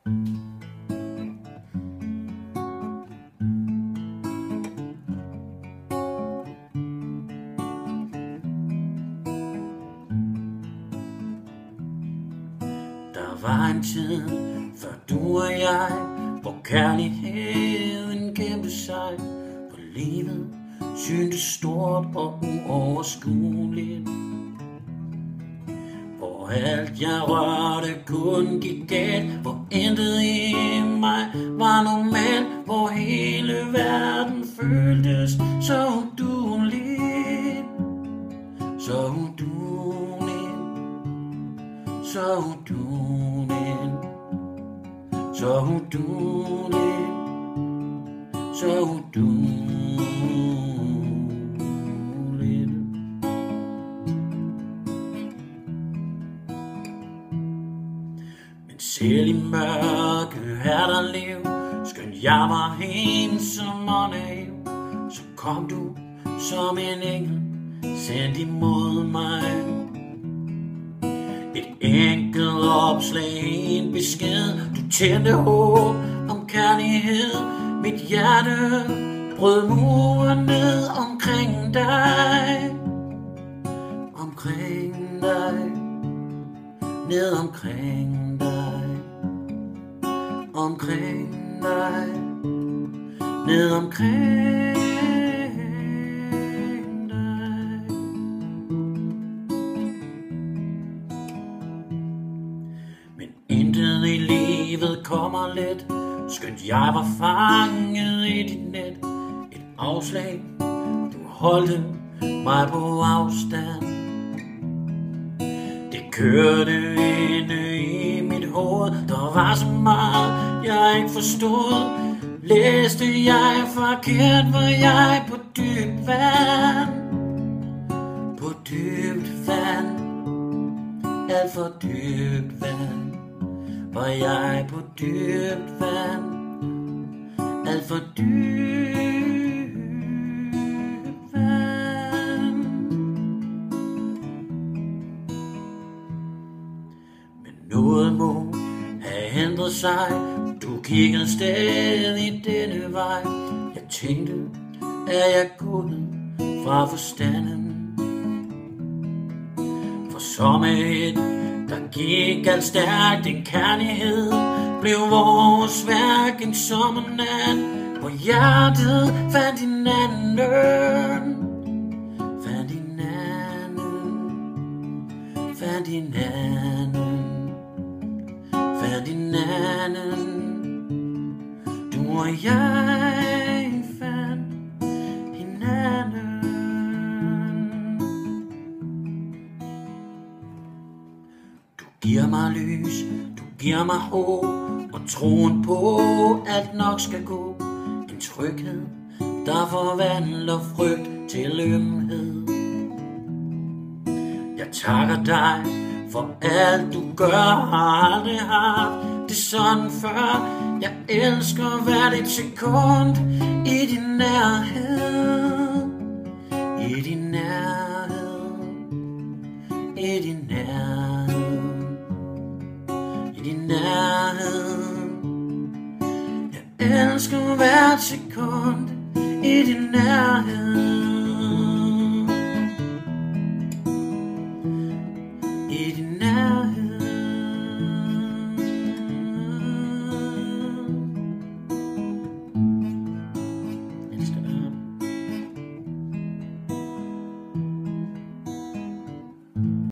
Der var en tid, før du og jeg, hvor kærligheden gemte sig, hvor livet syntes stort og uoverskueligt, hvor alt jeg rørte kun gik galt, hvor intet i mig var normalt, hvor hele verden føltes så uduelig, så uduelig, så uduelig, så uduelig, så uduelig. Men selv i mørke er der liv, skønt jeg var ensom og naiv, så kom du som en engel, sendt imod mig. Et enkelt opslag, en besked, du tændte håb om kærlighed. Mit hjerte brød muren ned omkring dig, omkring dig, ned omkring dig, omkring dig, ned omkring dig. Men intet i livet kommer let, skønt jeg var fanget i dit net. Et afslag, du holdte mig på afstand. Det kørte inde i mit hoved, der var så meget jeg ikke forstod. Læste jeg forkert, var jeg på dybt vand, på dybt vand, alt for dybt vand. Var jeg på dybt vand, alt for dybt vand. Men noget må have ændret sig, du kiggede stadig denne vej. Jeg tænkte, er jeg gået fra forstanden? For som et, der gik alt stærkt, en kærlighed blev vores værk. En sommernat, hvor hjertet fandt hinanden, fandt hinanden, fandt hinanden, fandt hinanden. Du og jeg fandt hinanden. Du giver mig lys, du giver mig håb, og troen på, at nok skal gå. En tryghed, der forvandler frygt til ømhed. Jeg takker dig for alt du gør, har aldrig haft det sådan før. Jeg elsker hvert et sekund i din nærhed, i din nærhed, i din nærhed, i din nærhed. Jeg elsker hvert sekund i din nærhed.